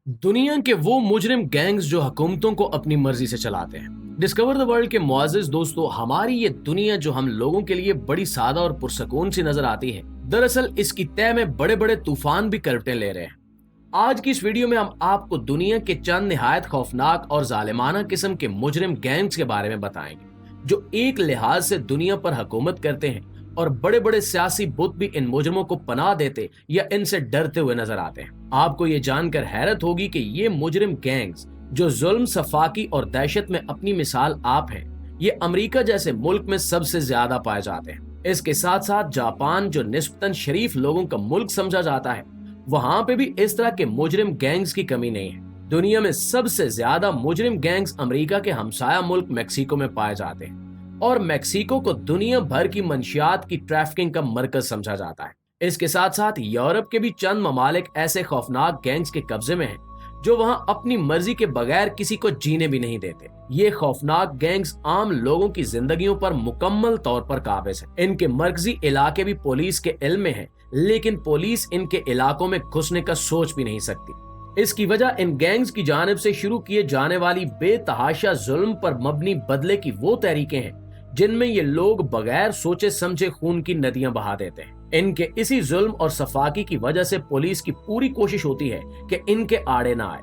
दुनिया के वो मुजरिम गैंग्स जो हुकूमतों को अपनी मर्जी से चलाते हैं। डिस्कवर द वर्ल्ड के मुआज़िज़ दोस्तों, हमारी ये दुनिया जो हम लोगों के लिए बड़ी सादा और पुरसकून सी नजर आती है, दरअसल इसकी तय में बड़े बड़े तूफान भी करवटें ले रहे हैं। आज की इस वीडियो में हम आपको दुनिया के चंद निहायत खौफनाक और जालिमाना किस्म के मुजरिम गैंग्स के बारे में बताएंगे, जो एक लिहाज से दुनिया पर हुकूमत करते हैं और बड़े बड़े सियासी बुत भी इन मुजरिमों को पनाह देते या इनसे डरते हुए नजर आते हैं। आपको ये जानकर हैरत होगी कि ये मुजरिम गैंग्स जो जुल्म, सफाकी और दहशत में अपनी मिसाल आप हैं, ये अमेरिका जैसे मुल्क में सबसे ज्यादा पाए जाते हैं। इसके साथ साथ जापान, जो निस्बतन शरीफ लोगों का मुल्क समझा जाता है, वहां पे भी इस तरह के मुजरिम गैंग्स की कमी नहीं है। दुनिया में सबसे ज्यादा मुजरिम गैंग्स अमेरिका के हमसाया मुल्क मेक्सिको में पाए जाते हैं और मेक्सिको को दुनिया भर की मंशियात की ट्रैफिकिंग का मरकज समझा जाता है। इसके साथ साथ यूरोप के भी चंद ममालिक ऐसे खौफनाक गैंग्स के कब्जे में हैं, जो वहां अपनी मर्जी के बगैर किसी को जीने भी नहीं देते। ये खौफनाक गैंग्स आम लोगों की जिंदगियों पर मुकम्मल तौर पर काबिज है। इनके मरकजी इलाके भी पुलिस के इल्म में है, लेकिन पुलिस इनके इलाकों में घुसने का सोच भी नहीं सकती। इसकी वजह इन गैंग्स की जानिब से शुरू किए जाने वाली बेतहाशा जुल्म पर मबनी बदले की वो तहरीकें हैं, जिनमें ये लोग बगैर सोचे समझे खून की नदियां बहा देते हैं। इनके इसी जुल्म और सफाकी की वजह से पुलिस की पूरी कोशिश होती है कि इनके आड़े ना आए।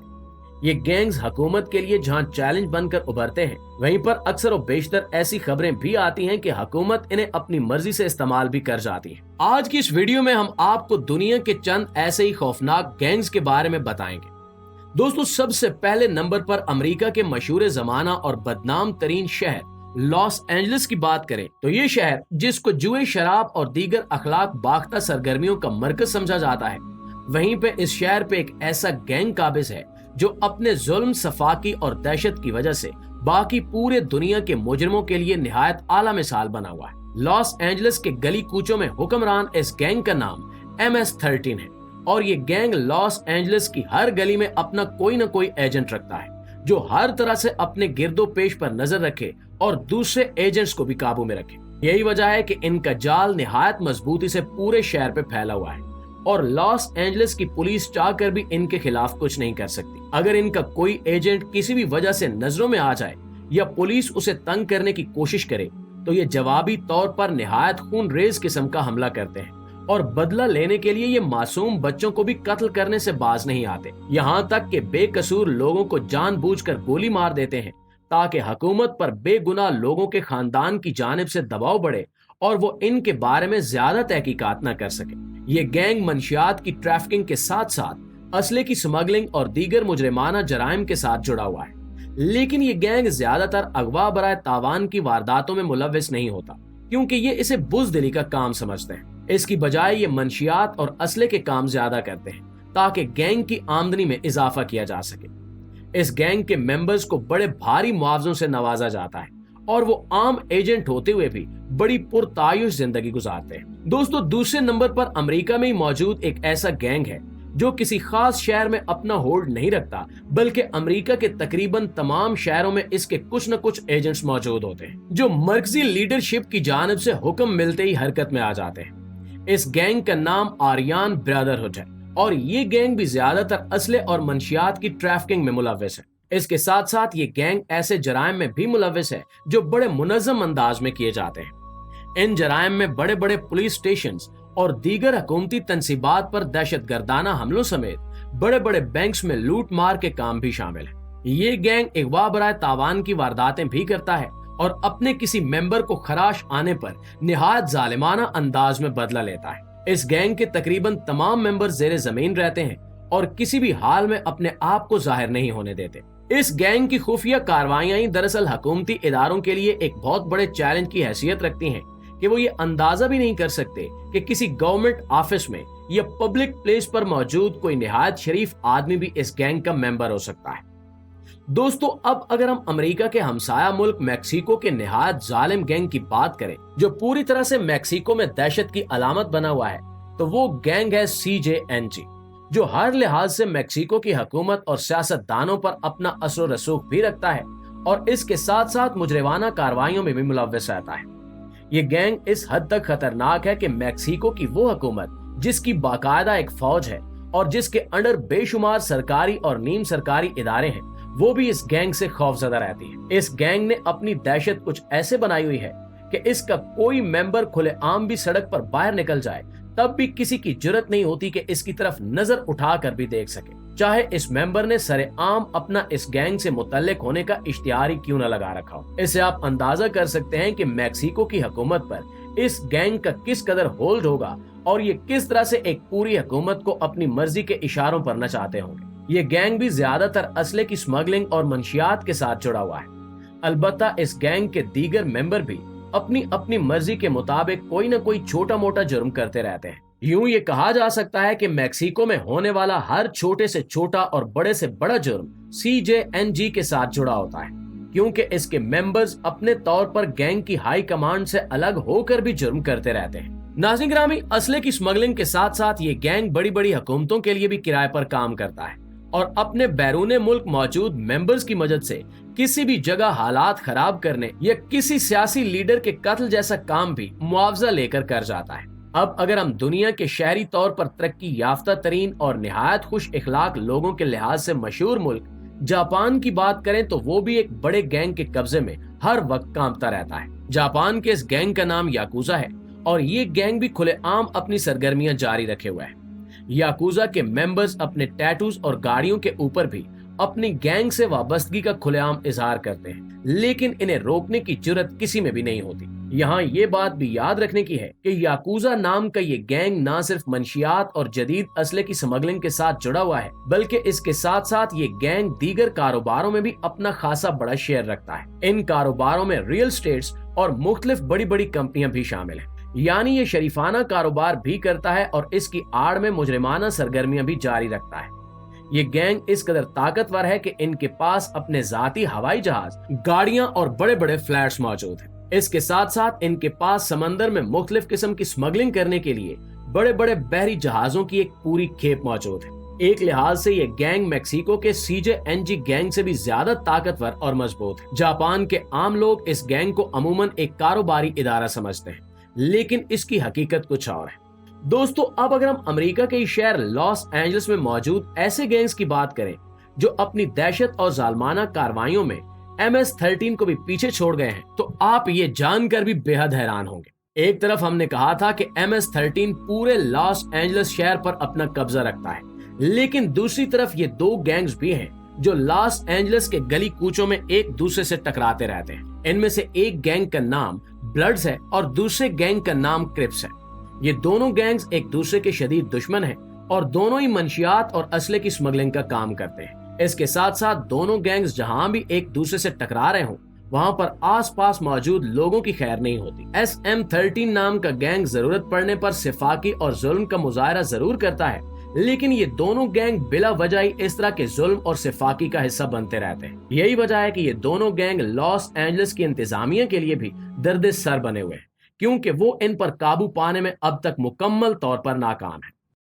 ये गैंग्स हुकूमत के लिए जहां चैलेंज बनकर उभरते हैं, वहीं पर अक्सर और बेशतर ऐसी खबरें भी आती हैं कि हुकूमत इन्हें अपनी मर्जी से इस्तेमाल भी कर जाती है। आज की इस वीडियो में हम आपको दुनिया के चंद ऐसे ही खौफनाक गैंग्स के बारे में बताएंगे। दोस्तों, सबसे पहले नंबर पर अमेरिका के मशहूर जमाना और बदनाम तरीन शहर लॉस एंजलिस की बात करें तो ये शहर, जिसको जुए, शराब और दीगर अखलाक बाख्ता सरगर्मियों का मरकज समझा जाता है, वहीं पे इस शहर पे एक ऐसा गैंग काबिज है जो अपने जुल्म, सफाकी और दहशत की वजह से बाकी पूरे दुनिया के मुजरिमों के लिए निहायत आला मिसाल बना हुआ है। लॉस एंजलिस के गली कूचों में हुक्मरान इस गैंग का नाम MS-13 है और ये गैंग लॉस एंजलिस की हर गली में अपना कोई न कोई एजेंट रखता है, जो हर तरह से अपने गिरदो पेश पर नजर रखे और दूसरे एजेंट्स को भी काबू में रखे। यही वजह है कि इनका जाल निहायत मजबूती से पूरे शहर पे फैला हुआ है और लॉस एंजलिस की पुलिस चाहकर भी इनके खिलाफ कुछ नहीं कर सकती। अगर इनका कोई एजेंट किसी भी वजह से नजरों में आ जाए या पुलिस उसे तंग करने की कोशिश करे, तो ये जवाबी तौर पर निहायत खूनरेज किस्म का हमला करते हैं और बदला लेने के लिए ये मासूम बच्चों को भी कत्ल करने से बाज नहीं आते। यहाँ तक कि बेकसूर लोगों को जानबूझकर गोली मार देते हैं ताकि हुकूमत पर बेगुनाह लोगों के खानदान की जानिब से दबाव बढ़े और वो इनके बारे में ज्यादा तहकीकात न कर सके। ये गैंग मंशियात की ट्रैफिकिंग के साथ साथ असले की स्मगलिंग और दीगर मुजरिमाना जराइम के साथ जुड़ा हुआ है, लेकिन ये गैंग ज्यादातर अगवा बराए तावान की वारदातों में मुलव्विस नहीं होता, क्योंकि ये इसे बुज़दिली का काम समझते हैं। इसकी बजाय ये मंशियात और असले के काम ज्यादा करते हैं ताकि गैंग की आमदनी में इजाफा किया जा सके। इस गैंग के मेंबर्स को बड़े भारी मुआवजों से नवाजा जाता है और वो आम एजेंट होते हुए भी बड़ी पुरतायुश जिंदगी गुजारते हैं। दोस्तों, दूसरे नंबर पर अमेरिका में ही मौजूद एक ऐसा गैंग है जो किसी खास शहर में अपना होल्ड नहीं रखता, बल्कि अमेरिका के तकरीबन तमाम शहरों में इसके कुछ न कुछ एजेंट्स मौजूद होते हैं, जो मरकजी लीडरशिप की जानिब से हुक्म मिलते ही हरकत में आ जाते हैं। इस गैंग का नाम आर्यन ब्रदरहुड है और ये गैंग भी ज्यादातर असले और मंशियात की ट्रैफिकिंग में मुलव्विस है। इसके साथ साथ ये गैंग ऐसे जराइम में भी मुलव्विस है जो बड़े मुनज़्ज़म अंदाज में किए जाते हैं। इन जराइम में बड़े बड़े पुलिस स्टेशन और दीगर हुकूमती तंसीबात पर दहशत गर्दाना हमलों समेत बड़े बड़े बैंक्स में लूट मार के काम भी शामिल है। ये गैंग अगवा बराए तावान की वारदातें भी करता है और अपने किसी मेंबर को खराश आने पर निहायत जालिमाना अंदाज में बदला लेता है। इस गैंग के तकरीबन तमाम मेंबर जेरे जमीन रहते हैं और किसी भी हाल में अपने आप को जाहिर नहीं होने देते। इस गैंग की खुफिया कार्रवाइयां दरअसल हुकूमती इदारों के लिए एक बहुत बड़े चैलेंज की हैसियत रखती हैं कि वो ये अंदाजा भी नहीं कर सकते कि किसी गवर्नमेंट ऑफिस में या पब्लिक प्लेस पर मौजूद कोई निहायत शरीफ आदमी भी इस गैंग का मेंबर हो सकता है। दोस्तों, अब अगर हम अमेरिका के हमसाया मुल्क मेक्सिको के निहायत जालिम गैंग की बात करें, जो पूरी तरह से मेक्सिको में दहशत की अलामत बना हुआ है, तो वो गैंग है CJNG, जो हर लिहाज से मेक्सिको की हुकूमत और सियासतदानों पर अपना असर रसूख भी रखता है और इसके साथ साथ मुजरिमाना कार्रवाइयों में भी मुलव्विस रहता है। ये गैंग इस हद तक खतरनाक है कि मेक्सिको की वो हुकूमत, जिसकी बाकायदा एक फौज है, और जिसके अंडर बेशुमार सरकारी और नीम सरकारी इदारे हैं, वो भी इस गैंग से खौफजदा रहती है। इस गैंग ने अपनी दहशत कुछ ऐसे बनाई हुई है कि इसका कोई मेंबर खुलेआम भी सड़क पर बाहर निकल जाए तब भी किसी की जुर्रत नहीं होती कि इसकी तरफ नजर उठाकर भी देख सके, चाहे इस मेंबर ने सरेआम अपना इस गैंग से मुतल्लिक होने का इश्तिहार ही क्यों न लगा रखा हो। इससे आप अंदाजा कर सकते हैं कि मैक्सिको की हुकूमत पर इस गैंग का किस कदर होल्ड होगा और ये किस तरह से एक पूरी हुकूमत को अपनी मर्जी के इशारों पर नचाते होंगे। ये गैंग भी ज्यादातर असले की स्मगलिंग और मंशियात के साथ जुड़ा हुआ है। अलबत्ता इस गैंग के दीगर मेंबर भी अपनी अपनी मर्जी के मुताबिक कोई न कोई छोटा मोटा जुर्म करते रहते हैं। यूं ये कहा जा सकता है कि मैक्सिको में होने वाला हर छोटे से छोटा और बड़े से बड़ा जुर्म CJNG के साथ जुड़ा होता है, क्योंकि इसके मेंबर्स अपने तौर पर गैंग की हाई कमांड से अलग होकर भी जुर्म करते रहते हैं। नाज़रीन गिरामी, असले की स्मगलिंग के साथ साथ ये गैंग बड़ी बड़ी हुकूमतों के लिए भी किराए पर काम करता है और अपने बैरून मुल्क मौजूद मेंबर्स की मदद से किसी भी जगह हालात खराब करने या किसी सियासी लीडर के कत्ल जैसा काम भी मुआवजा लेकर कर जाता है। अब अगर हम दुनिया के शहरी तौर पर तरक्की याफ्ता तरीन और निहायत खुश इखलाक लोगों के लिहाज से मशहूर मुल्क जापान की बात करें तो वो भी एक बड़े गैंग के कब्जे में हर वक्त कांपता रहता है। जापान के इस गैंग का नाम याकुजा है और ये गैंग भी खुलेआम अपनी सरगर्मियां जारी रखे हुए है। याकुजा के मेंबर्स अपने टैटूज और गाड़ियों के ऊपर भी अपनी गैंग से वाबस्तगी का खुलेआम इजहार करते हैं, लेकिन इन्हें रोकने की जुर्रत किसी में भी नहीं होती। यहाँ ये बात भी याद रखने की है कि याकुजा नाम का ये गैंग ना सिर्फ मंशियात और जदीद असले की स्मगलिंग के साथ जुड़ा हुआ है, बल्कि इसके साथ साथ ये गैंग दीगर कारोबारों में भी अपना खासा बड़ा शेयर रखता है। इन कारोबारों में रियल स्टेट्स और मुख्तलिफ बड़ी बड़ी कंपनियां भी शामिल हैं। यानी ये शरीफाना कारोबार भी करता है और इसकी आड़ में मुजरिमाना सरगर्मियां भी जारी रखता है। ये गैंग इस कदर ताकतवर है कि इनके पास अपने जाती हवाई जहाज, गाड़ियां और बड़े बड़े फ्लैट्स मौजूद हैं। इसके साथ साथ इनके पास समंदर में मुख्तलिफ किस्म की स्मगलिंग करने के लिए बड़े बड़े बहरी जहाजों की एक पूरी खेप मौजूद है। एक लिहाज से ये गैंग मैक्सिको के CJNG गैंग से भी ज्यादा ताकतवर और मजबूत है। जापान के आम लोग इस गैंग को अमूमन एक कारोबारी इदारा समझते हैं, लेकिन इसकी हकीकत कुछ और है। दोस्तों, अब अगर हम अमेरिका के शहर लॉस एंजल्स में मौजूद ऐसे गैंग्स की बात करें जो अपनी दहशत और जालमाना कार्रवाइयों में MS-13 को भी पीछे छोड़ गए हैं, तो आप ये जानकर भी बेहद हैरान होंगे। एक तरफ हमने कहा था कि MS-13 पूरे लॉस एंजल्स शहर पर अपना कब्जा रखता है, लेकिन दूसरी तरफ ये दो गैंग्स भी हैं जो लॉस एंजल्स के गली कूचों में एक दूसरे से टकराते रहते हैं। इनमें से एक गैंग का नाम ब्लड्स है और दूसरे गैंग का नाम क्रिप्स है। ये दोनों गैंग्स एक दूसरे के शदीद दुश्मन हैं और दोनों ही मंशियात और असले की स्मगलिंग का काम करते हैं। इसके साथ साथ दोनों गैंग्स जहां भी एक दूसरे से टकरा रहे हों, वहां पर आसपास मौजूद लोगों की खैर नहीं होती। SM-13 नाम का गैंग जरूरत पड़ने पर सिफाकी और जुल्म का मुजाहरा जरूर करता है, लेकिन ये दोनों गैंग बिला वजह ही इस तरह के जुल्म और सिफाकी का हिस्सा बनते रहते हैं। यही वजह है कि ये दोनों गैंग लॉस एंजल्स की इंतजामिया के लिए भी दर्द सर बने हुए हैं, क्योंकि वो इन पर काबू पाने में अब तक मुकम्मल तौर पर नाकाम है।